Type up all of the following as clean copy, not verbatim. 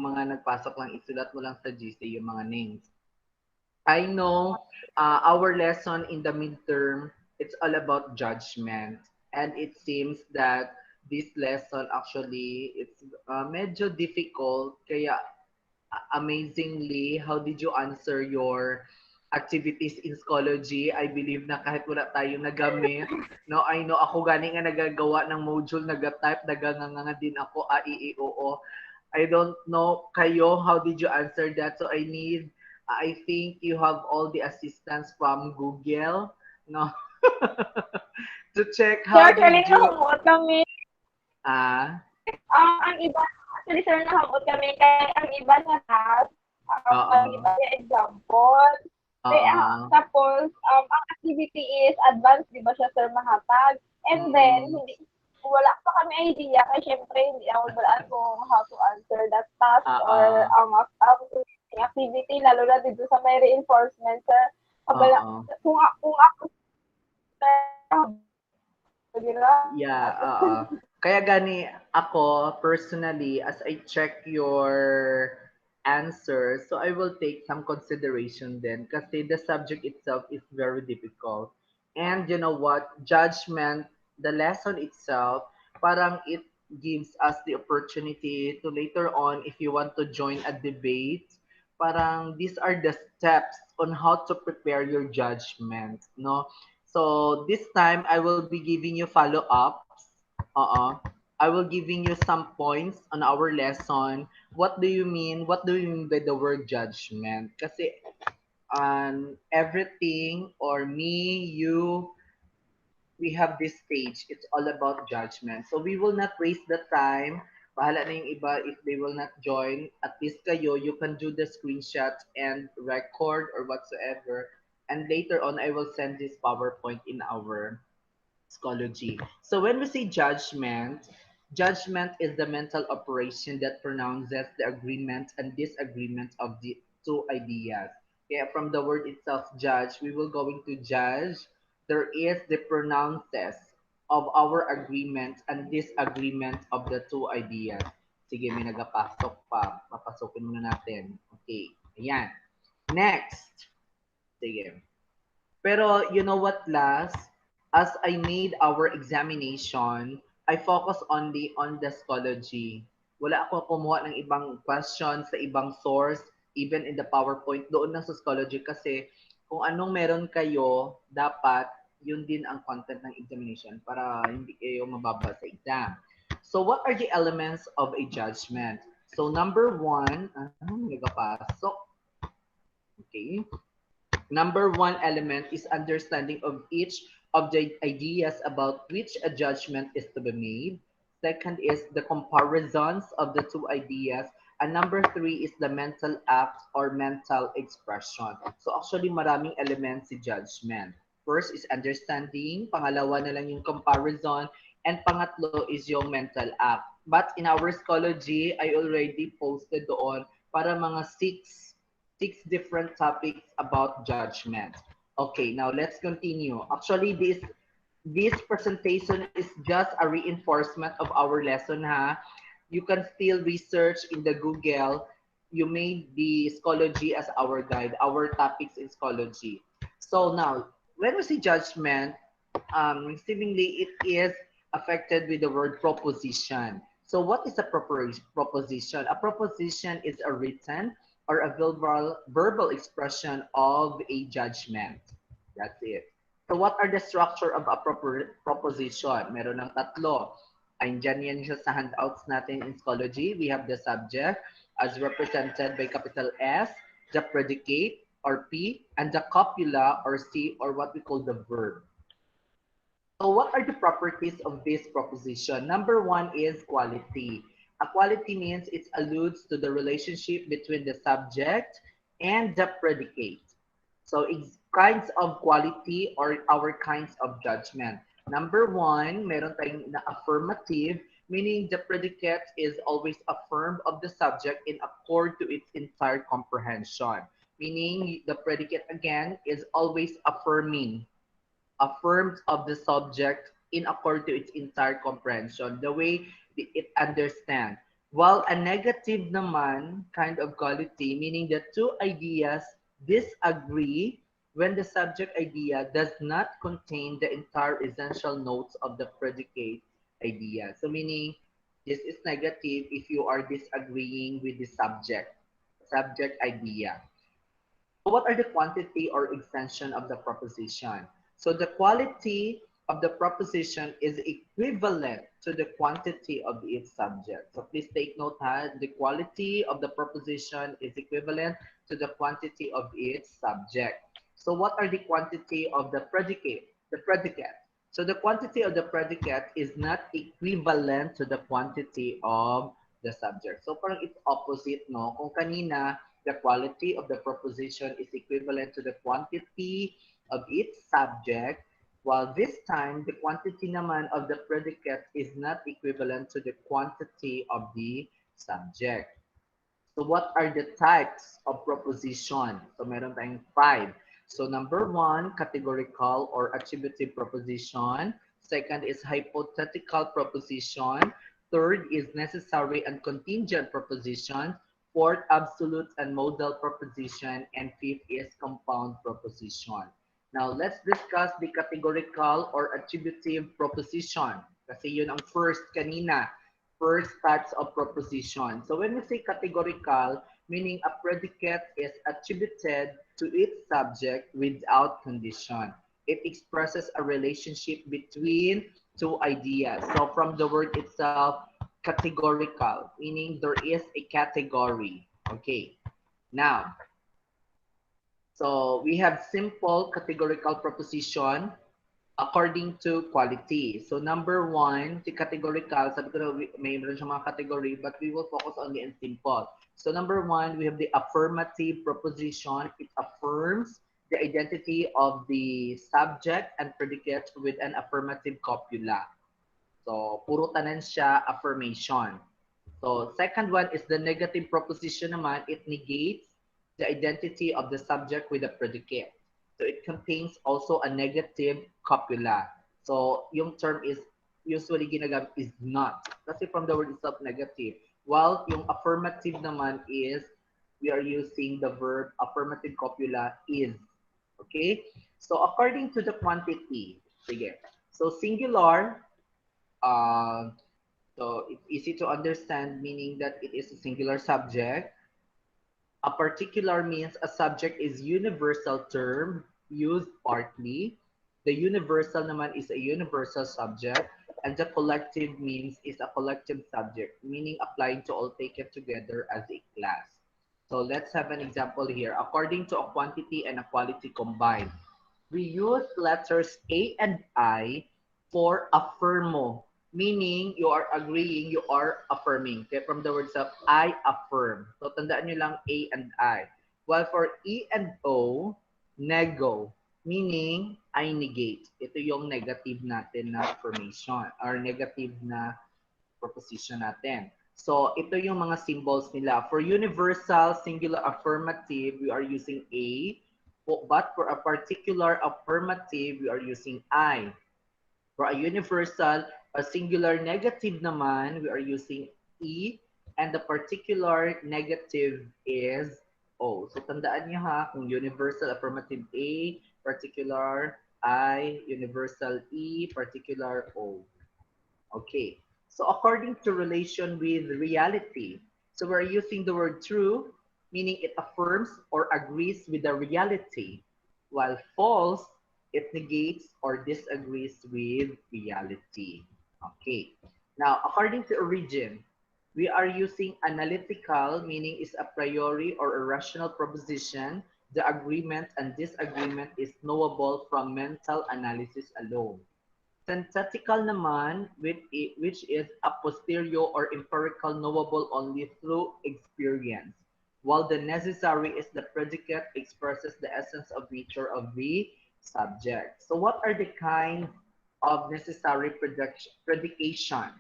yung mga nagpasok lang, isulat mo lang sa GC yung mga names. I know our lesson in the midterm, it's all about judgment. And it seems that this lesson actually, it's medyo difficult. Kaya amazingly, how did you answer your activities in Scology? I believe na kahit wala tayong nagamit, no, I know ako gani nga nagagawa ng module, nag-type, naganganga din ako, oo. I don't know kayo, how did you answer that? So I think you have all the assistance from Google, no, to check Sir, how actually, did you, nahamot kami. ah, Ang iba, actually, sir, nahamot kami. Kaya ang iba na task, ang oo, iba yung example. oo, Tapos, ang activity is advanced, di ba siya, sir, mahatag? And then, mm, wala pa kami idea, kasi syempre, hindi ako walaan kung how to answer that task or oo, activity, lalo na dito sa may reinforcement, sir. Kabala, oo. kung ako, sir, Yeah, oo. Kaya gani ako personally as I check your answer, so I will take some consideration then kasi the subject itself is very difficult. And you know what? Judgment, the lesson itself, parang it gives us the opportunity to later on if you want to join a debate, parang these are the steps on how to prepare your judgment, no? So this time I will be giving you follow-ups. I will giving you some points on our lesson. What do you mean? What do you mean by the word judgment? Kasi everything or me, you, we have this stage. It's all about judgment. So we will not waste the time. Bahala na yung iba if they will not join. At least kayo, you can do the screenshots and record or whatsoever. And later on, I will send this PowerPoint in our Scology. So when we say judgment, judgment is the mental operation that pronounces the agreement and disagreement of the two ideas. Yeah, from the word itself, judge, we will going to judge. There is the pronounces of our agreement and disagreement of the two ideas. Sige, may nagapasok pa. Papasokin muna natin. Okay. Ayan. Next. Sige. Pero you know what, last, as I made our examination, I focus only on the Scology. Wala ako kumuha ng ibang questions sa ibang source, even in the PowerPoint, doon lang sa Scology kasi kung anong meron kayo, dapat yun din ang content ng examination para hindi kayo mababa sa exam. So what are the elements of a judgment? So number one, nagapasok. Okay. Number one element is understanding of each of the ideas about which a judgment is to be made. Second is the comparisons of the two ideas. And number three is the mental act or mental expression. So actually maraming elements si judgment. First is understanding, pangalawa na lang yung comparison, and pangatlo is yung mental act. But in our Scology, I already posted doon para mga six different topics about judgment. Okay, now let's continue. Actually, this presentation is just a reinforcement of our lesson, ha. You can still research in the Google. You made the Scology as our guide, our topics in Scology. So now, when we see judgment, seemingly it is affected with the word proposition. So what is a proposition? A proposition is a written or a verbal expression of a judgment. That's it. So what are the structure of a proposition? Meron ng tatlo. Andyan yan siya sa handouts natin in Scology. We have the subject as represented by capital S, the predicate or P, and the copula or C, or what we call the verb. So what are the properties of this proposition? Number one is quality. A quality means it alludes to the relationship between the subject and the predicate. So it's kinds of quality or our kinds of judgment. Number one, meron tayong na affirmative, meaning the predicate is always affirmed of the subject in accord to its entire comprehension. Meaning the predicate again is always affirmed of the subject in accord to its entire comprehension, the way it understands. While a negative naman kind of quality, meaning that two ideas disagree when the subject idea does not contain the entire essential notes of the predicate idea. So meaning this is negative if you are disagreeing with the subject idea. So what are the quantity or extension of the proposition? So the quality of the proposition is equivalent to the quantity of its subject. So please take note ha, the quality of the proposition is equivalent to the quantity of its subject. So what are the quantity of the predicate? The predicate. So the quantity of the predicate is not equivalent to the quantity of the subject. So parang it's opposite, no? Kung kanina, the quality of the proposition is equivalent to the quantity of its subject, while this time, the quantity naman of the predicate is not equivalent to the quantity of the subject. So what are the types of proposition? So meron tayong five. So number one, categorical or attributive proposition. Second is hypothetical proposition. Third is necessary and contingent proposition. Fourth, absolute and modal proposition. And fifth is compound proposition. Now, let's discuss the categorical or attributive proposition. Kasi yun ang first kanina, first types of proposition. So when we say categorical, meaning a predicate is attributed to its subject without condition. It expresses a relationship between two ideas. So from the word itself, categorical, meaning there is a category. Okay. Now, so we have simple categorical proposition according to quality. So number one, the categorical, sabi ko na may meron siyang mga category, but we will focus only on simple. So number one, we have the affirmative proposition. It affirms the identity of the subject and predicate with an affirmative copula. So puro tanan siya affirmation. So second one is the negative proposition naman. It negates the identity of the subject with the predicate. So it contains also a negative copula. So yung term is usually ginagamit is not. Kasi from the word itself negative. While yung affirmative naman is we are using the verb affirmative copula is. Okay? So according to the quantity, sige. So singular, uh, so it's easy to understand, meaning that it is a singular subject. A particular means a subject is universal term used partly. The universal naman is a universal subject. And the collective means is a collective subject, meaning applying to all taken together as a class. So let's have an example here. According to a quantity and a quality combined, we use letters A and I for affirmo, meaning you are agreeing, you are affirming. Okay, from the words of I affirm. So tandaan nyo lang A and I. While for E and O, nego, meaning I negate. Ito yung negative natin na affirmation or negative na proposition natin. So, ito yung mga symbols nila. For universal singular affirmative, we are using A. But for a particular affirmative, we are using I. For a universal, a singular negative naman, we are using E. And the particular negative is O. So, tandaan niyo ha, kung universal affirmative A, particular I, universal E, particular O. Okay. So according to relation with reality, so we're using the word true, meaning it affirms or agrees with the reality, while false, it negates or disagrees with reality. Okay. Now, according to origin, we are using analytical, meaning is a priori or a rational proposition. The agreement and disagreement is knowable from mental analysis alone. Synthetical naman, which is a posterior or empirical knowable only through experience, while the necessary is the predicate expresses the essence of nature of the subject. So what are the kinds of necessary predication?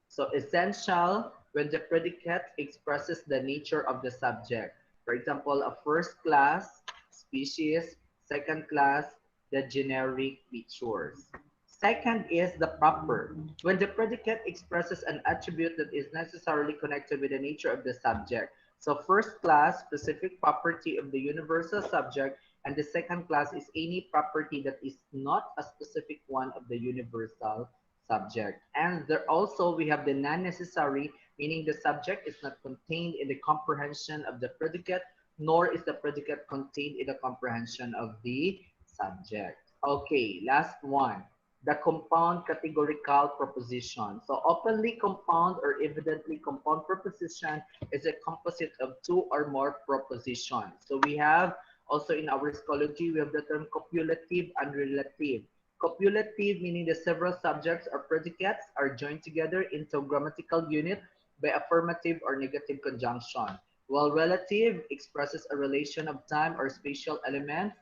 So essential, when the predicate expresses the nature of the subject. For example, a first class, species, second class, the generic features. Second is the proper. When the predicate expresses an attribute that is necessarily connected with the nature of the subject. So first class, specific property of the universal subject, and the second class is any property that is not a specific one of the universal subject. And there also we have the non-necessary, meaning the subject is not contained in the comprehension of the predicate, nor is the predicate contained in the comprehension of the subject. Okay, last one, the compound categorical proposition. So openly compound or evidently compound proposition is a composite of two or more propositions. So we have also in our scholargy, we have the term copulative and relative. Copulative meaning the several subjects or predicates are joined together into grammatical unit by affirmative or negative conjunction, while relative expresses a relation of time or spatial elements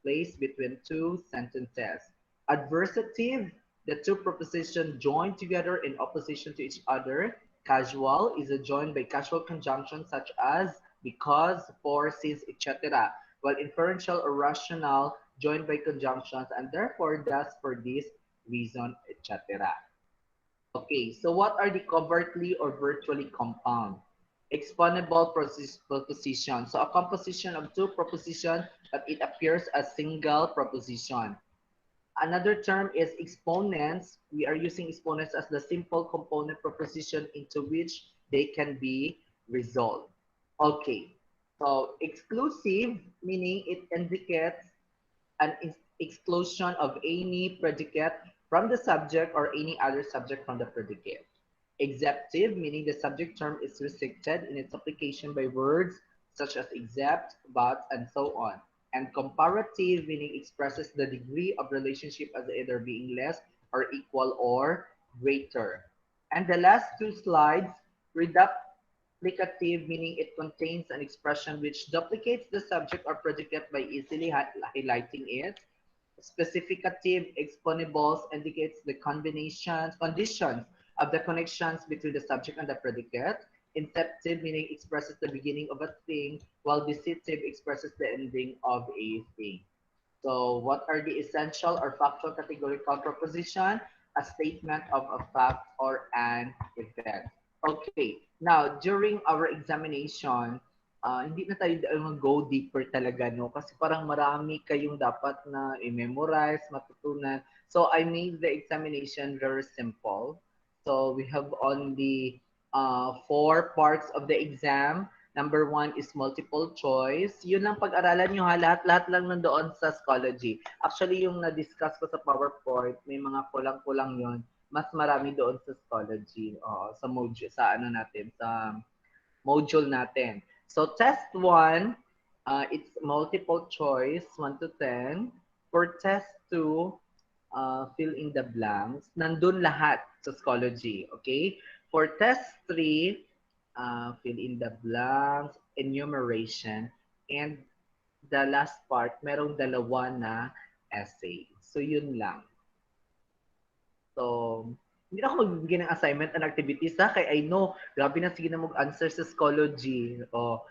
placed between two sentences. Adversative, the two prepositions joined together in opposition to each other. Casual is joined by casual conjunctions such as because, for, since, etc. While inferential or rational joined by conjunctions and therefore thus for this reason, etc. Okay, so what are the covertly or virtually compound? Exponable proposition. So a composition of two propositions, but it appears as single proposition. Another term is exponents. We are using exponents as the simple component proposition into which they can be resolved. Okay, so exclusive, meaning it indicates an exclusion of any predicate from the subject or any other subject from the predicate. Exceptive, meaning the subject term is restricted in its application by words such as except, but, and so on. And comparative, meaning expresses the degree of relationship as either being less or equal or greater. And the last two slides, reduplicative, meaning it contains an expression which duplicates the subject or predicate by easily highlighting it. Specificative exponables indicates the conditions of the connections between the subject and the predicate. Inceptive meaning expresses the beginning of a thing, while decitive expresses the ending of a thing. So what are the essential or factual categorical proposition? A statement of a fact or an event. Okay, now during our examination, hindi na tayo go deeper talaga, no? Kasi parang marami kayong dapat na i-memorize, matutunan. So I made the examination very simple. So we have only four parts of the exam. Number one is multiple choice. Yun lang pag-aralan nyo ha. Lahat-lahat lang nandoon sa Schoology. Actually, yung na-discuss ko sa PowerPoint, may mga kulang-kulang yon. Mas marami doon sa Schoology. Sa module, sa ano natin, sa module natin. So, test 1, it's multiple choice, 1 to 10. For test 2, fill in the blanks. Nandun lahat sa Schoology. Okay? For test 3, fill in the blanks, enumeration, and the last part, merong dalawa na essay. So, yun lang. So, hindi na ako magbibigay ng assignment and activities ha, kaya I know, grabe na sige na mag-answer sa Schoology. O,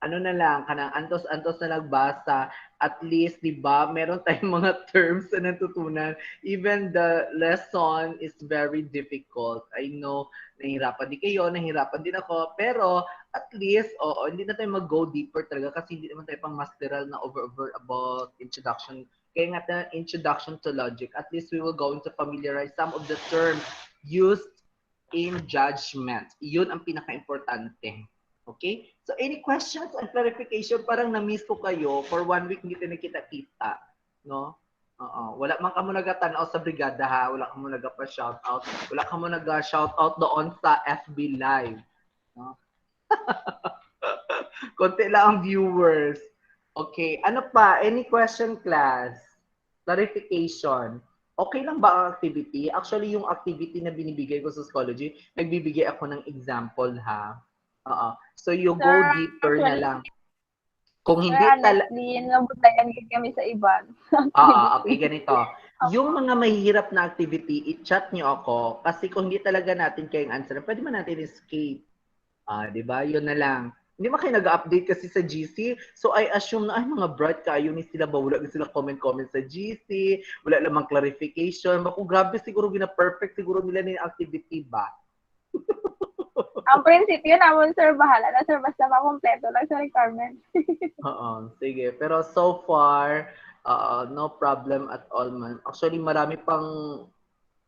ano na lang, kanang antos-antos na nagbasa, at least, di ba, meron tayong mga terms na natutunan. Even the lesson is very difficult. I know, nahihirapan din kayo, nahihirapan din ako, pero at least, oo, hindi na tayo mag-go deeper talaga kasi hindi naman tayo pang masteral na over about introduction. Kaya nga na introduction to logic, at least we will go into familiarize some of the terms used in judgment. Yun ang pinaka-importante. Okay? So, any questions and clarification? Parang na-miss ko kayo. For 1 week, hindi tayo nakita-kita. No? Wala man ka mo nagatanaw sa brigada ha. Wala ka mo nagpa-shoutout. Wala ka mo nag-shoutout doon sa FB Live. No? Konti lang ang viewers. Okay. Ano pa? Any question, class? Clarification. Okay lang ba ang activity? Actually, yung activity na binibigay ko sa Schoology, nagbibigay ako ng example ha. So you go Sir, deeper na actually, lang. Kung sir, hindi honestly, nabutayan din kami sa iban. okay, ganito. Yung mga mahihirap na activity, i-chat nyo ako kasi kung hindi talaga natin kayong answer, pwede man natin escape. 'Di ba? Yun na lang. Hindi man kayo nag-update kasi sa GC. So I assume na ay mga bright kayo ni sila ba wala ni sila comment sa GC, wala lamang clarification. Maku grabe siguro gina-perfect siguro nila ni activity ba. Ang prinsipyo namon, sir, bahala na, sir, basta makumpleto lang sa requirement. Oo, sige. Pero so far, no problem at all man. Actually, marami pang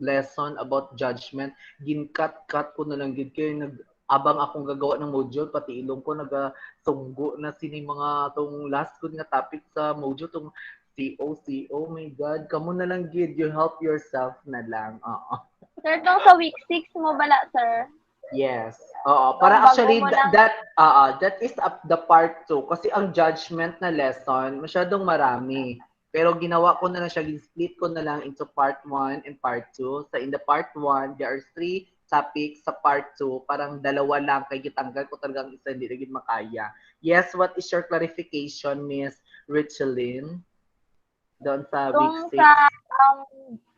lesson about judgment. Gin-cut-cut ko na lang gid kayo abang akong gagawa ng module pati ilong ko nagasunggo na sini mga tong last ko nga topic sa module tong CO, my god, kamo na lang gid, you help yourself na lang. Oo. Sir, tong sa week 6 mo bala, sir? Yes. Oo, Tong para bago actually mo lang, that is up the part 2 kasi ang judgment na lesson masyadong marami. Pero ginawa ko na lang siya, split ko na lang into part 1 and part 2. So in the part 1, there are 3 topics. Sa part 2, parang dalawa lang kay gitanggal ko talagang isa hindi rin makaya. Yes, what is your clarification, Miss Richelyn? Doon sa week tong 6? sa, um,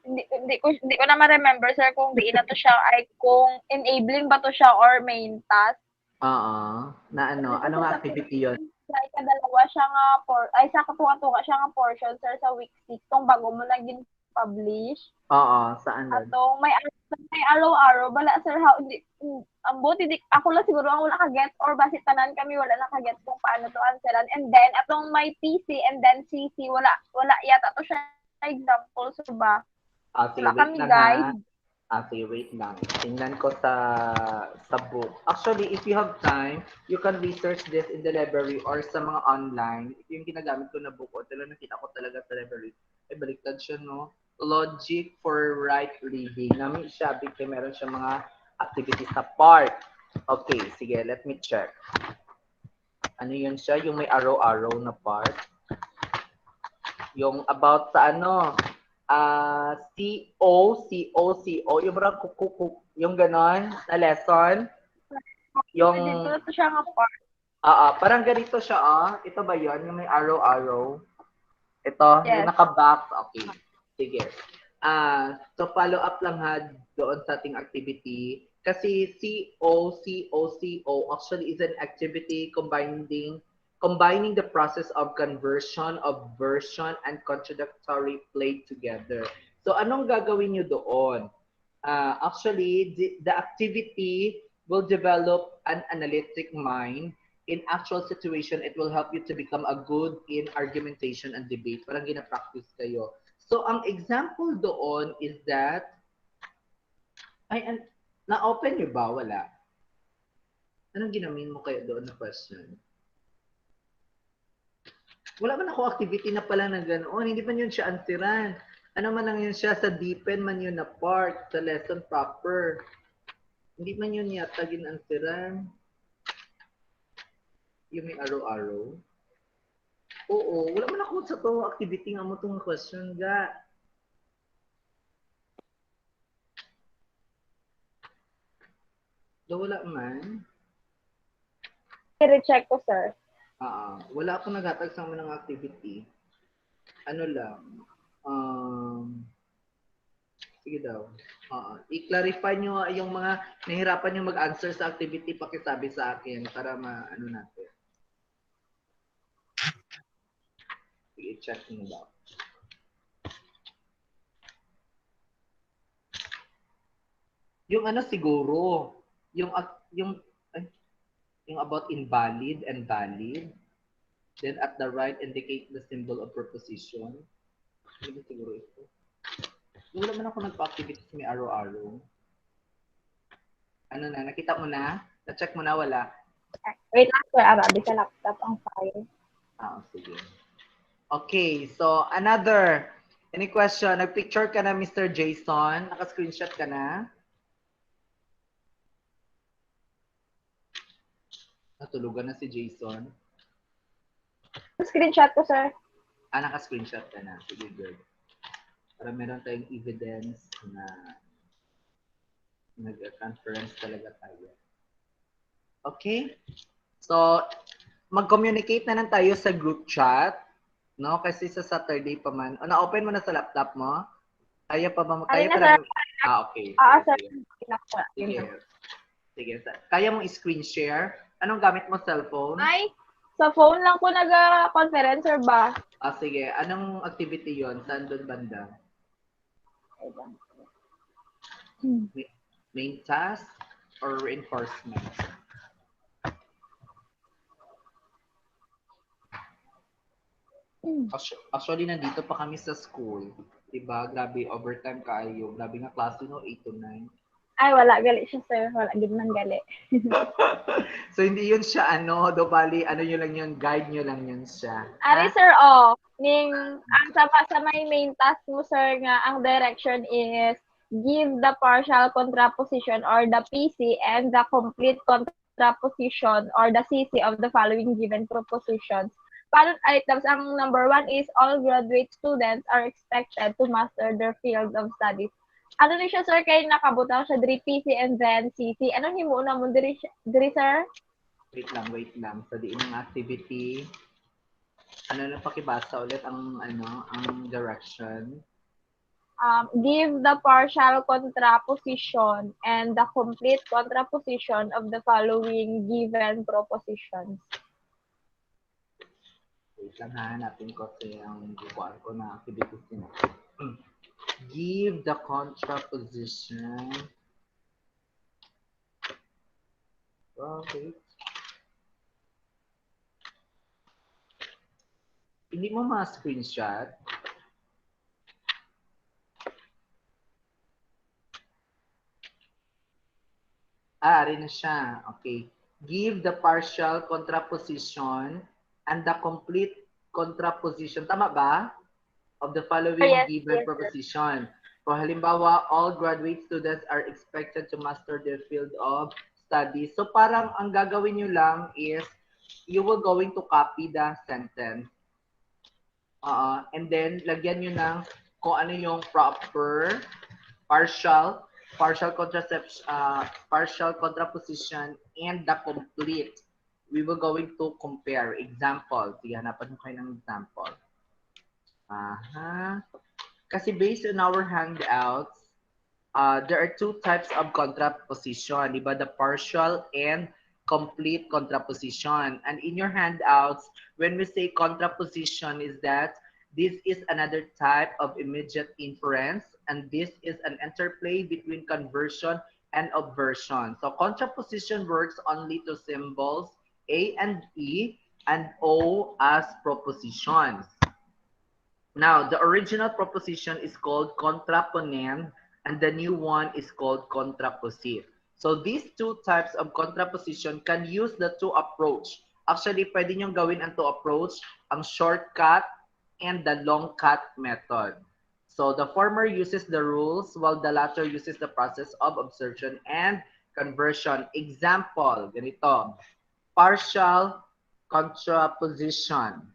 hindi ko na ma-remember, sir, kung di na to siya, ay kung enabling ba to siya or main task. Oo. Na ano? Dito, Ano sir, nga sa activity yon? sa ikadalawa siya nga, sa katunga-tunga siya nga portion, sir, sa week 6, tong bago mo lang gin-publish. Oo, saan doon? Atong may araw-araw bala, sir, how hindi ang buti di ako lang siguro ang wala ka-get, or basit tanan kami wala naka-get kung paano to answeran. And then atong may PC and then CC, wala yata to siya example, sir ba? Sige, Wala wait kami lang ha. guide. Sige, wait lang. Tingnan ko sa book. Actually, if you have time, you can research this in the library or sa mga online. Ito yung ginagamit ko na book o talaga nakita ko talaga sa library. Ay, baliktad siya, no? Logic for Right Reading. Namin siya, bigla meron siya mga activities sa part. Okay, sige, let me check. Ano yun siya? Yung may araw-araw na part. Yung about sa ano, CO, yung parang kukukuk, yung ganon na lesson. Dito Yung, to siya nga part. parang ganito siya, Ito ba yon yung may arrow-arrow? Ito, yung Yes. naka-box. Okay, sige. So follow up lang ha doon sa ating activity. Kasi CO actually is an activity combining the process of conversion of version and contradictory played together. So anong gagawin nyo doon? Actually, the activity will develop an analytic mind. In actual situation, it will help you to become a good in argumentation and debate. Parang gina-practice kayo. So, ang example doon is that, na-open nyo ba? Wala. Anong ginamin mo kayo doon na question? Wala man ako activity na pala na ganoon. Hindi man yun siya ansiran. Ano man lang yun siya sa deepen man yun na part, sa lesson proper. Hindi man yun yata ginansiran. Yung may araw-araw. Oo, wala man ako sa to activity nga mo itong question ga. Wala man. I-recheck ko, sir. Wala akong naghatag sa mga activity. Ano lang, sige daw. I-clarify nyo yung mga nahirapan nyo mag-answer sa activity, pakisabi sa akin para ma-ano natin. Sige, check nyo daw. Yung ano siguro, yung yung yung about invalid and valid. Then at the right, indicate the symbol of preposition. Ano siguro ito? Wala man ako nagpa-activity may araw-araw. Ano na, nakita mo na? Na-check mo na, wala? Wait lang, sir, arabi sa laptop ang file. Sige. Okay, so another. Any question? Nag-picture ka na, Mr. Jason? Naka-screenshot ka na? Natulugan na si Jason. Screenshot ko, sir. Naka-screenshot ka na. Sige, good. Para meron tayong evidence na nag-conference talaga tayo. Okay? So, mag-communicate na lang tayo sa group chat. No? Kasi sa Saturday pa man. Na-open mo na sa laptop mo? Kaya pa ba? Kaya Na, pa sir. lang? Okay. Sir. Sige. Sige. Kaya mong screen share? Anong gamit mo, cellphone? Ay, sa phone lang ko naga-conferencer ba? Sige. Anong activity yon? Saan doon banda? Hmm. Main task or reinforcement? Hmm. Actually, nandito pa kami sa school. Diba? Grabe, overtime kaayo. Grabe nga klase no, 8 to 9. Ay, wala gali siya, sir. Wala gid man gali. So, hindi yun siya, do bali, ano nyo lang yun, guide nyo lang yun siya. Ari, Ha? sir, ning ang sa may main task mo, sir, nga ang direction is give the partial contraposition or the PC and the complete contraposition or the CC of the following given propositions. Paano items ang number one is all graduate students are expected to master their field of studies. Ano ni siya, sir, kay nakabutang siya diri PC and then CC. Ano himuuna mo diri, sir? Wait lang. So, diin ang activity. Ano na pakibasa ulit ang direction. Give the partial contraposition and the complete contraposition of the following given propositions. Wait lang ha, hanapin ko kasi ang bukuan ko na activities din. Give the contraposition. Okay. Hindi mo ma-screenshot. Ari na siya. Okay. Give the partial contraposition and the complete contraposition. Tama ba? Of the following Yes, given yes, sir. proposition. So, halimbawa, all graduate students are expected to master their field of study. So, parang ang gagawin nyo lang is, you will going to copy the sentence. And then, lagyan nyo ng kung ano yung proper, partial, partial contraposition, and the complete. We will going to compare. Example. Sige, hanapan mo kayo ng example. Kasi based on our handouts, there are two types of contraposition, di ba? The partial and complete contraposition. And in your handouts, when we say contraposition, is that this is another type of immediate inference, and this is an interplay between conversion and obversion. So contraposition works only to symbols A and E and O as propositions. Now, the original proposition is called contraponent and the new one is called contrapositive. So these two types of contraposition can use the two approach. Actually, pwede nyo gawin ang two approach, ang shortcut and the long cut method. So the former uses the rules while the latter uses the process of absorption and conversion. Example, ganito, partial contraposition.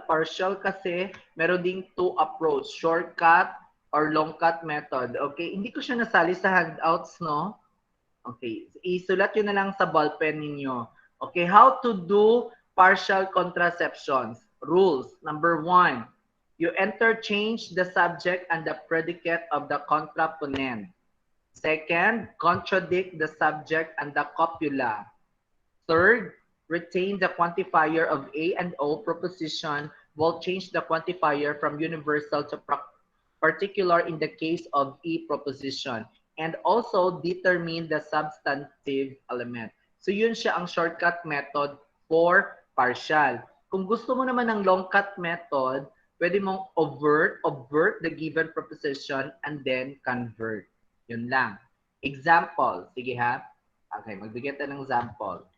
Partial kasi meron ding two approach, shortcut or long cut method. Okay, hindi ko siya nasali sa handouts, no? Okay, isulat yun na lang sa ballpen ninyo. Okay, how to do partial contraceptions. Rules. Number 1, you interchange the subject and the predicate of the contraponent. Second, contradict the subject and the copula. Third, retain the quantifier of A and O proposition while change the quantifier from universal to particular in the case of E proposition. And also determine the substantive element. So yun siya ang shortcut method for partial. Kung gusto mo naman ng long cut method, pwede mong obvert the given proposition and then convert. Yun lang. Example. Sige ha. Okay, magbigay tayo ng example.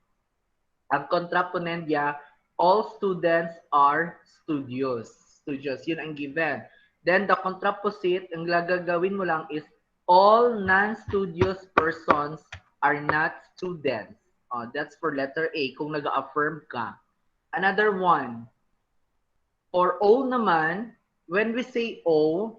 Ang contraponent niya, all students are studious. Studious, yun ang given. Then the contraposite, ang gagawin mo lang is all non-studious persons are not students. That's for letter A, kung nag-affirm ka. Another one, for O naman, when we say O,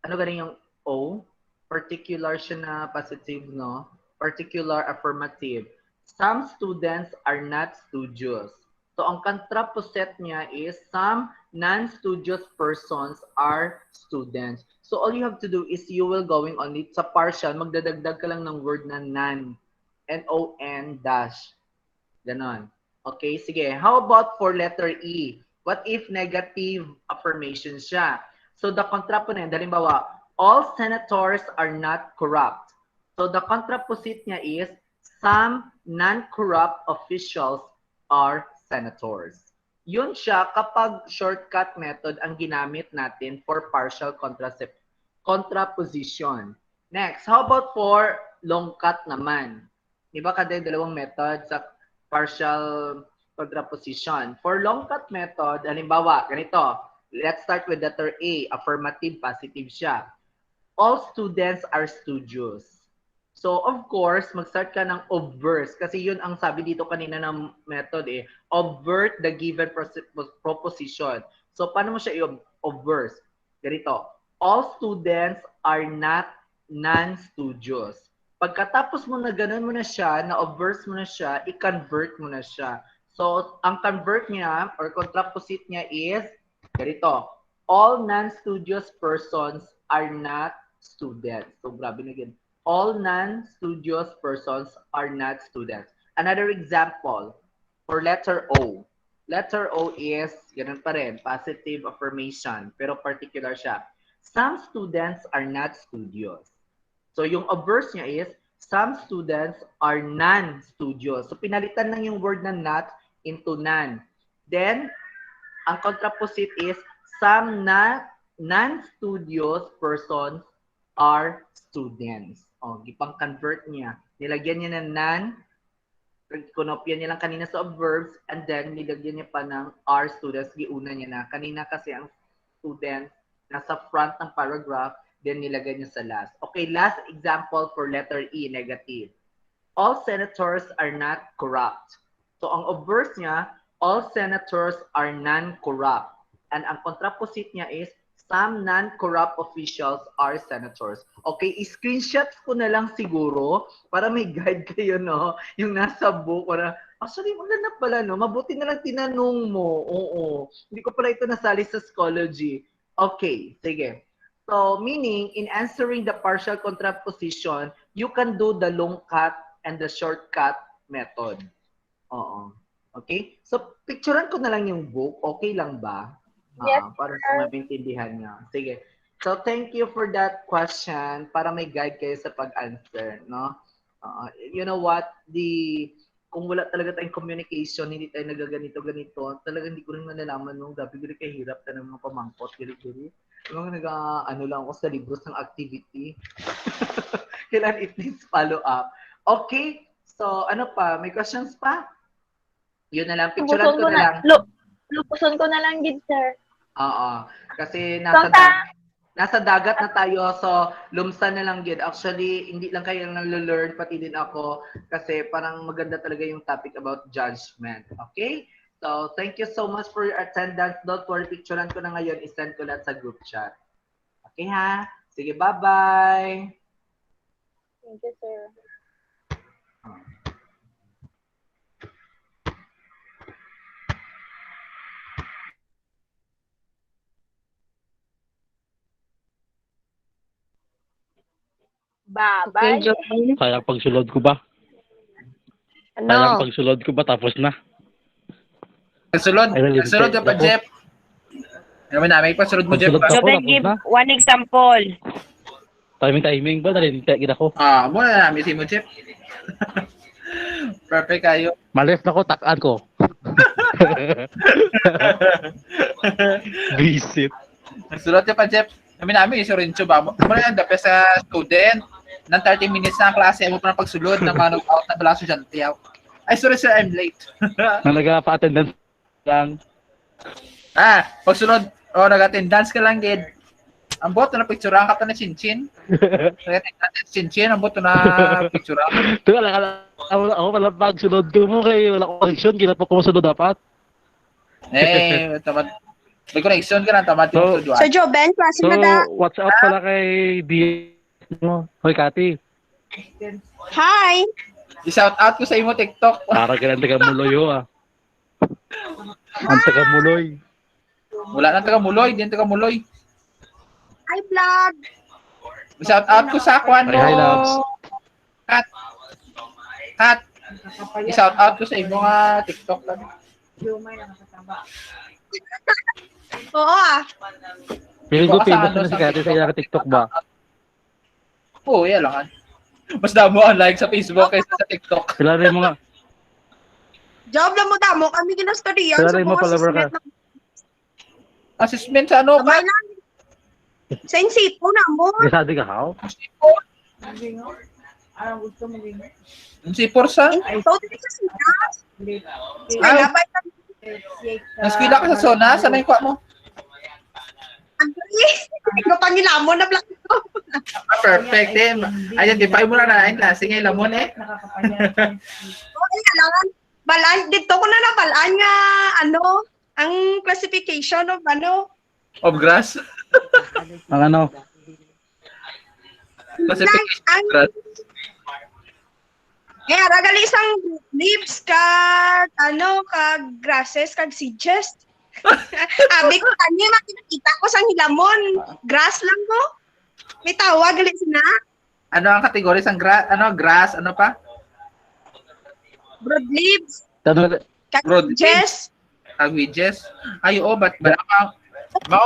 ano galing yung O? Particular siya na positive, no? Particular affirmative. Some students are not studious. So, ang contraposet niya is some non-studious persons are students. So, all you have to do is you will going on it sa partial, magdadagdag ka lang ng word na non. N-O-N dash. Ganon. Okay, sige. How about for letter E? What if negative affirmation siya? So the contraponent, halimbawa, all senators are not corrupt. So the contrapposite niya is some non-corrupt officials are senators. Yun siya kapag shortcut method ang ginamit natin for partial contraposition. Next, how about for long cut naman? Di ba kada dalawang method sa partial contraposition? For long cut method, halimbawa, ganito. Let's start with letter A. Affirmative, positive siya. All students are studious. So, of course, mag-start ka ng obverse kasi yun ang sabi dito kanina ng method eh. Obvert the given proposition. So, paano mo siya i-obverse? Ganito. All students are not non-studious. Pagkatapos mo na ganun mo na siya, na-obverse mo na siya, i-convert mo na siya. So, ang convert niya or contrapposite niya is ganito. All non-studious persons are not students. So, grabe na ganun. All non-studious persons are not students. Another example, for letter O. Letter O is, ganun pa rin, positive affirmation, pero particular siya. Some students are not studious. So, yung obverse niya is, some students are non-studious. So, pinalitan lang yung word na not into non. Then, ang contrapposite is, some non-studious persons are students. O, gipang-convert niya. Nilagyan niya ng non, kinopya niya lang kanina sa verbs, and then nilagyan niya pa ng are students, giuna niya na. Kanina kasi ang students nasa front ng paragraph, then nilagay niya sa last. Okay, last example for letter E, negative. All senators are not corrupt. So, ang obverse niya, all senators are non-corrupt. And ang contrapposite niya is, some non-corrupt officials are senators. Okay, screenshot ko na lang siguro para may guide kayo, no? Yung nasa book. Para, actually, maganda pala, no? Mabuti na lang tinanong mo. Oo. Hindi ko pala ito nasali sa Schoology. Okay, sige. So, meaning, in answering the partial contraposition, you can do the long cut and the shortcut method. Oo. Okay? So, picturean ko na lang yung book. Okay lang ba? Yes, Para sir. sa mabintindihan niya. Sige. So, thank you for that question para may guide kayo sa pag-answer, no? You know what? Kung wala talaga tayong communication, hindi tayo nagaganito-ganito, talaga hindi ko rin malalaman nung gabi gili kay hirap ta ng mga pamangkot, gili-gili. Yung ano lang ako sa libros ng activity. Kailan it needs follow up. Okay. So, ano pa? May questions pa? Yun na lang. Picturean ko na lang. Lupuson ko na lang, gid, sir. Oo. Kasi So, nasa dagat na tayo, so lumsan na lang gid. Actually, hindi lang kayo nang-learn, pati din ako, kasi parang maganda talaga yung topic about judgment. Okay? So, thank you so much for your attendance. Don't worry, picturean ko na ngayon, isend ko lahat sa group chat. Okay ha? Sige, bye-bye! thank you, sir. Okay, Bye-bye. Joel. Sayang pagsulod ko ba? Sayang Ano? pagsulod ko ba tapos na? Sunod ka pa, Jeff. Ano mo namin pa, sunod mo, Jeff. Pagsulod ako, Joel, tapos give na. one example. Timing ba? Nalintay gid ako. Muna namin si mo, Jeff. Perfect kayo. Malis na ko, takaan ko. Visit. Sunod ka pa, Jeff. Namin, Sorencho ba? Muna yan, the best student. Nang 30 minutes na ang klase, mo pa ng pagsulod, na manong out na pala estudyante. Ay, sorry sir, I'm late. Na nag-pa-attendance lang. Pagsunod, nag-attendance ka lang, gid. Ang boto na picturean ka to na Chinchin. Nag-attendance Chinchin, ang boto na picturean. Ito ako pala pagsulod ko mo kay wala ko connection, kailan pa ko masunod dapat. Tamad. May connection ka na, tamad yung sunod. Sir Joben, klase So, na da. watch out pala kay mo. Hoy, Kati. Hi! I-shout out ko sa imo TikTok. Para ka ng taga-muloy ho, Ang taga-muloy. Wala nang taga-muloy, din taga-muloy. Hi, vlog! I-shout out ko sa kwan mo. Hi, loves. Kat. Kat, i-shout out ko sa imo nga TikTok lang. Oo ah. Feeling ko Iba ka sa famous ano, na si sa Kate sa TikTok ba? Oo, yan lang. Mas damo ang like sa Facebook kaysa sa TikTok. Sila rin mga, Job lang mo damo. Kami ginastoryan sila sa rin mga mga follower ka. sismet na Assessment sa ano sabay ka? lang. Sa insipo na mo. Gisadi ka how? Yung si Porsa? Insipo, dili sa sinas. Ay. Nagabay ka. Naskwila ka sa zona? Saan yung kwa mo? Ikaw pangilamon na black ko. Perfect eh. Identify mo na na yung klase nga yung lamon eh. Okay, kailangan. Balaan. Dito ko na nabalaan nga, ano, ang classification of ano. Of grass? Ang ano? Classification Ang, of grass. kaya ragali isang leaves kag, ano, kag grasses, kag sedges. Abi ko kanya makikita ko sa hilamon. Grass lang ko. May tawag ulit na. Ano ang kategory sa grass? Ano pa? Broadleaves. Tanong, Kag Broadleaves. sedges. Wedges? Ay, oo, ba't ba mga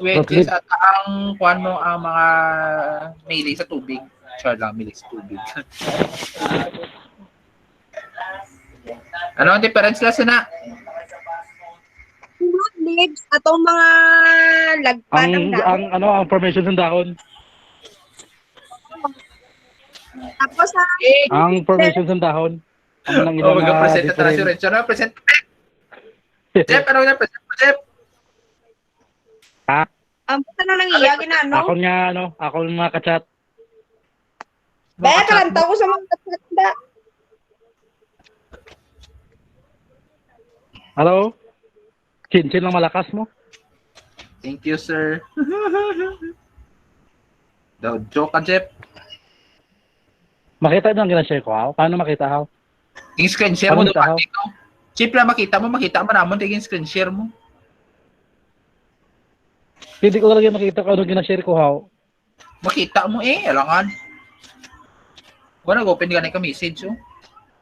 wedges at ang kuwan mo ang mga mili sa tubig. Sure lang, mili sa tubig. Ano ang difference lang sana? Broadleaves atong mga lagpan ng dahon. ang formation ng dahon. Tapos sa Ang formation ng dahon. Ang nang Oh, ilang mag-present na tayo different. si Ano present? Jeff, ano na present mo, Jeff? Ha? ang puta na nang iya ginano. Ako nga, ako nga kachat. Baya kalanta ko sa mga katanda. Hello? Chin-chin lang malakas mo. Thank you, sir. Daw, joke ka, Jeff. Makita nyo ang ginashare ko, how? Paano makita, how? Yung screen share mo Paano doon, ito? dito. Chip lang makita mo namon, tingin screen share mo. Hindi ko talaga makita kung ano ginashare ko, how? Makita mo alangan. Wala, nag-open ka na yung message, oh.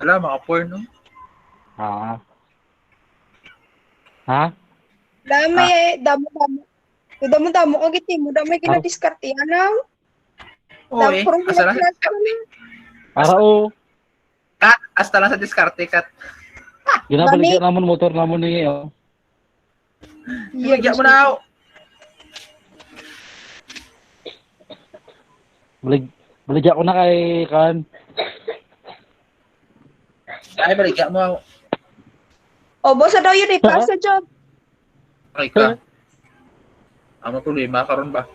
Wala, mga porn, no? Ah. Ha? Damo kag iti mo damay kinadiskarte anang. Oo, Hasta lang sa Para o. cut. Hasta lang sa diskarte, cut. Ginabaligyan naman motor naman ni Ibigyan mo na, oh. Baligyan ko na kay Kan. Ay, baligyan mo, oh. O bosa daw yun ipas sa job. Ay ka. Ano problema karon ba?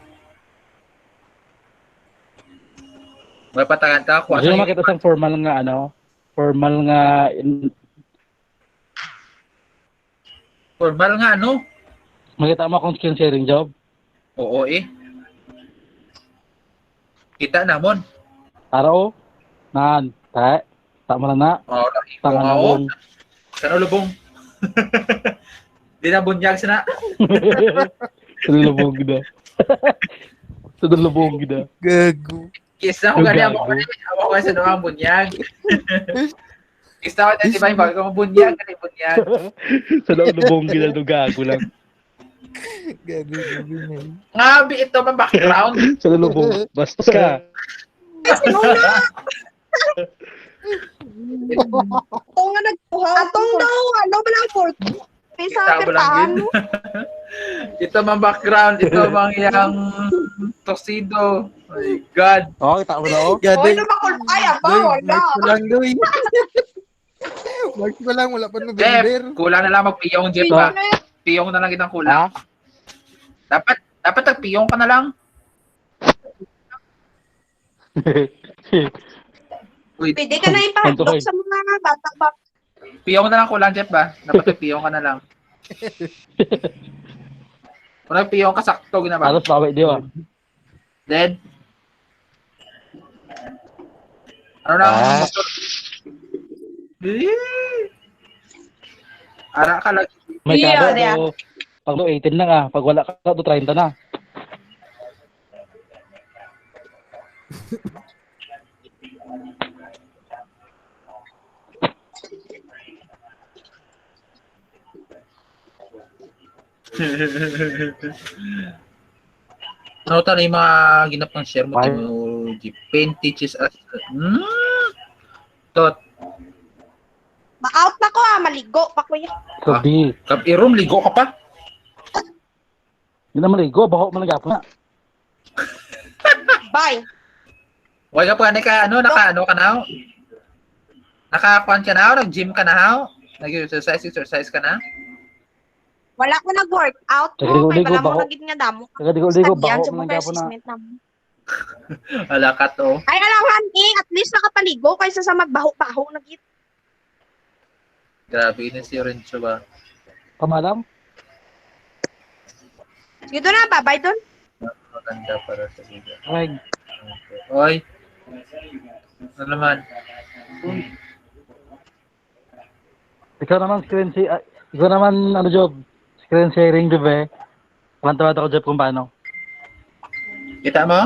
May patagan ta ko. Kasi makita sang formal nga formal nga Formal nga ano? makita mo akong skill sharing job. Oo Kita namon. Araw. Nan, tama lang na. Oo, Tanga na oo. lang. Sana lubong. Di na bunyag sana. Tulubog na. Tulubog na. Gago. Kisa ko gani Gago. ako kasi sa mga bunyag. Kisa ko dati ba yung bunyag kani bunyag. Sa lubog na do gago lang. Gago na. Ngabi ito man background. Sa lubog. Bastos ka. Atong nga nagkuha. Atong daw ano ba lang for pisa Kita mo lang pertahan yun. mo. Ito man background, ito mang yang tuxedo. Oh my God. Oh, kita mo na oh. O Gadoy. ano ba kung ay apa Doy, wala. March pa lang, Doy. March pa lang, wala pa November. Jeff, kulang na lang magpiyong, Jeff, ha? Piyong na lang kitang kulang. Dapat nagpiyong ka na lang. Wait, Pwede ka na ipahandok sa mga bata ba. piyong na lang kulang, Jeff, ba? Dapat nagpiyong ka na lang. Kung nagpiyong ka, sakto, gina ba? Alas bawi di ba? Then, ano na? Ara ka lang. May Yeah, kado do. Pag do 18 na nga, pag wala ka do 30 na. Ano tayo yung mga ginapang share mo, Ay. Timo? Pain teaches us. Tot. Ma-out na ko maligo pa kuya. Sabi. Irom, ligo ka pa? Hindi naman ligo, baho mo nag-apo na. Bye. Huwag ka pa, naka-ano ka na? Naka-kuan ka na? Nag-gym ka na? Nag-exercise ka na? Wala ko nag-workout Sige, mo. Kay ligo, wala mo baho. nagit nga damo. Ligo, baho Sa mo mga nag-apo na. assessment na mo. Wala ka to. Ay, alam at least nakapaligo kaysa sa magbaho-baho nagit. Grabe na si Rencho ba? Pamalam? Sige doon na, babay doon. Maganda para sa video. Reg. Oy. Ano naman? Ikaw naman, ano job? Screen sharing, job eh. Kwanta ako job kung paano. Kita mo?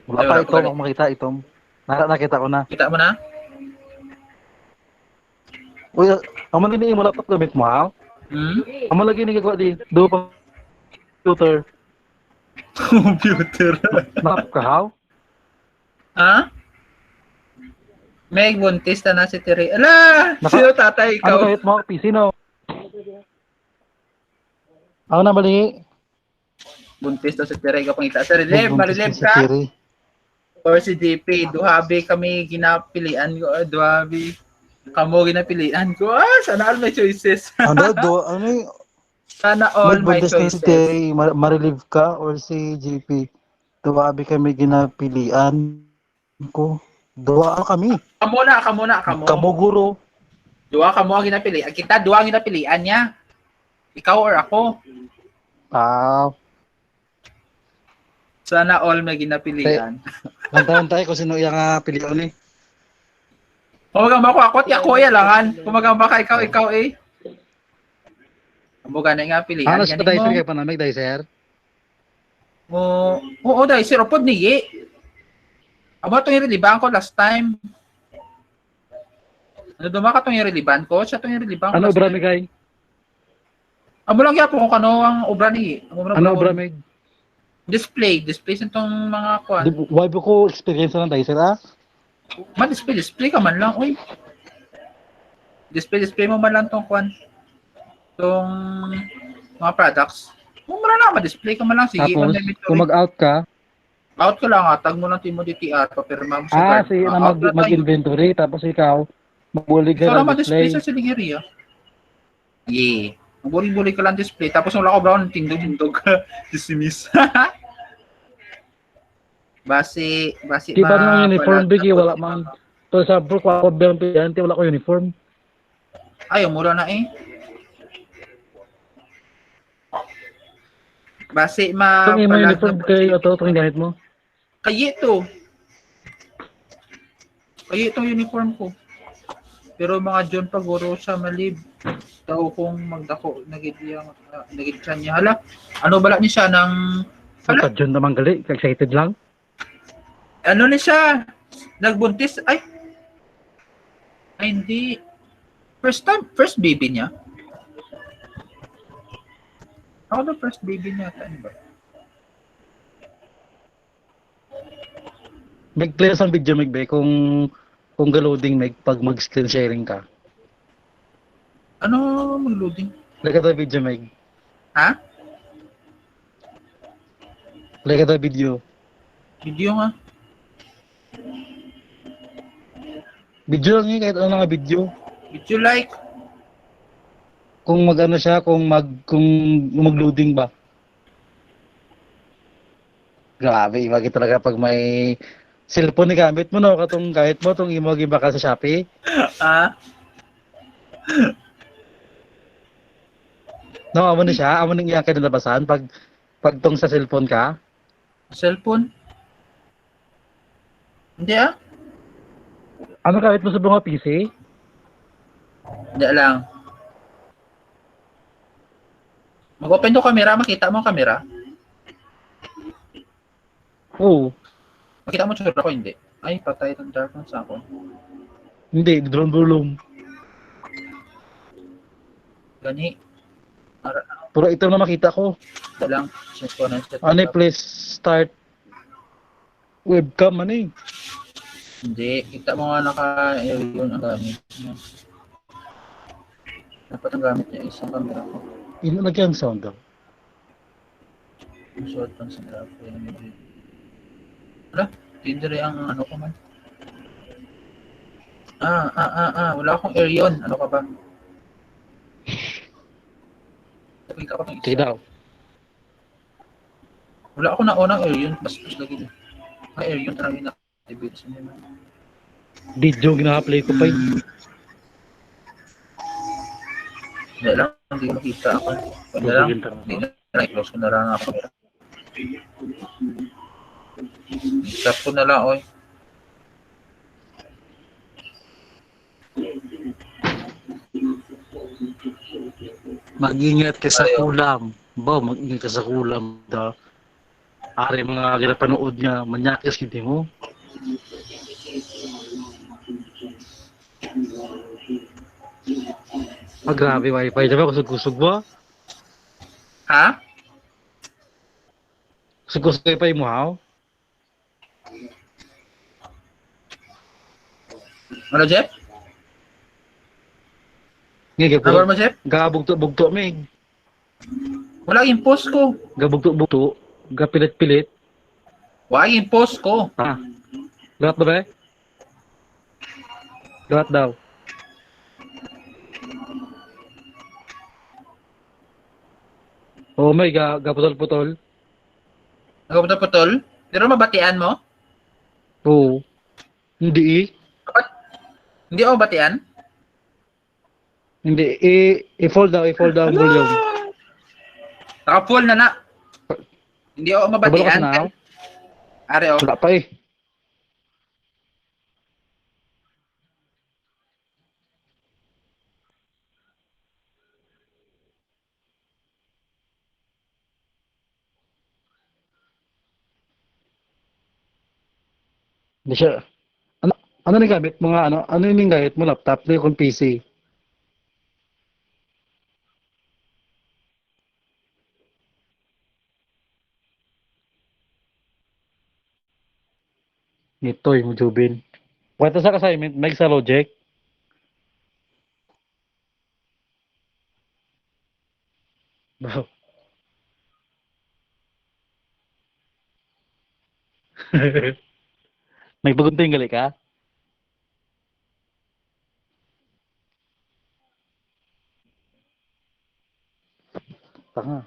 Wala Ay, pa wala ito, pa ako makita itong. Nakita ko na. Kita mo na? Uy, ako manini mo laptop gamit mo, ha? Ako lagi nagagawa di. Do pa computer. Computer. Map ka, ha? Ha? May buntis na si Tere. Ala! Sino tatay Ano ikaw? kahit mo? PC, no? Ako na mali. Buntis na si Tere. Ikaw pangita. Sa relief, ma-relief ka? Or si JP, duhabi kami ginapilian ko. Duhabi. Kamo ginapilian ko. Sana all my choices. Ano Sana all my Magbundes na si choices. Terry, ma-relieve ka or si JP. Duwabi kami ginapilian ko. Duwa kami. Kamo na. Kamo guro. Dua kamo ang ginapilian. Kita dua ang ginapilian niya. Ikaw or ako. Sana all may ginapilian. Hantay ko sino yung pilihan eh. Kumagamba ko ako, ako yalangan. Kumagamba ka ikaw eh. Kumbaga na nga pilihan. Ano sa dicer kayo panamig, dicer? Oo, dicer. Opod niye. Aba itong ireliban ko last time. Ano dumaka itong ireliban ko? Siya itong ireliban ko Ano last obra time. mi kay? Amo lang yapo kung ano ang obra ni. Ano obra mi? Display sa itong mga kuan. Why ko experience ng dicer Display ka man lang, uy. Display mo man lang tong kuan. Tong mga products. Kung mo na ma-display ka man lang. Sige, Tapos, kung mag-out ka, out ka lang, tag mo lang Timo DTR, papirma mo sa card. sige na mag-inventory, tapos ikaw, magbulig ka Ikaw lang ng ma-display display. sa siligiri, Yeah. Magbulig-bulig ka lang display, tapos wala ko brown, tindog-tindog ka. Dismiss. Base Di ba nang uniform, Biggie, wala man. So, sa bro, ako ba ang pilihan, wala ko uniform. Ayaw, mura na eh. Base Itong imo uniform kay ito, itong gamit mo. Kaya itong uniform ko. Pero mga John paguro siya malib. Daw kung magdako nagidiyang nagidyan niya. Hala, ano bala niya siya ng Ang kadyon naman gali, excited lang. ano ni siya? Nagbuntis. Ay, hindi. First baby niya. Ako na first baby niya. Ano ba? Mag-play sa video, Magbe, kung galoding, pag mag-screen sharing ka. Ano mag-loading? Like ito video, Meg. Ha? Like ito video. Video nga. Video lang yun, kahit ano nga video. Video like. Kung mag-ano siya, kung mag-loading ba. Grabe, iba talaga pag may cellphone ni gamit mo, no? Katong kahit mo, itong imo giba ka sa Shopee. Ah? No, amo na siya, amo nang iyang kinalabasan pag tong sa cellphone ka. Cellphone? Hindi ah. Ano kahit mo sa mga PC? Hindi lang. Mag-open to camera, makita mo ang camera. Oo. Makita mo tsura ko, hindi. Ay, patay itong darkness ako. Hindi, drone volume. Gani. Ara, Puro ito na makita ko. lang. Synchronous set Ano up. please start webcam ano eh. Hindi. Kita mo nga naka-aerion ang gamit niya. Dapat ang gamit niya isang camera ko. Lagyan sound daw. Short lang sa graph. Wala. Tindere ang ano ko man. Wala akong aerion. Ano ka ba? Nakita ko ng Sige isa. daw. Wala ako na unang aerion. Bastos lagi na. May aerion talaga na-activate sa nila. Video gina-play ko pa eh. Hindi lang. Hindi ko makita ako. Hindi lang. Hindi na. I-close ko na lang ako. Stop ko na lang, oy. Mag-ingat ka sa kulam. Ba, mag-ingat ka sa kulam. Da. Ari mga ginapanood niya, manyakis hindi mo. Grabe wifi. Diba kusog-kusog ba? Ha? Kusog-kusog wifi mo ha? Ano, Jeff? Nga, Number mo, Jeff? gabugto-bugto mig. Wala yung post ko. Gabugto-bugto. Gapilit-pilit. Wala yung post ko. Ha? Lahat ba ba? Lahat daw. Oh my, gaputol-putol. Nagputol-putol? Pero mabatian mo? Oo. Hindi eh. Hindi ako batian? Hindi. I-fold daw ang volume. Naka-full na na. Hindi ako Kabalo ka mabatian. na. Are, oh. Wala pa eh. Hindi siya. Ano na gamit mo nga ano? Ano yung gamit mo? Laptop? Hindi kung PC. Ito yung Jubin. Kwenta sa assignment, may sa logic. Wow. Nagpagunting gali ka? Tanga.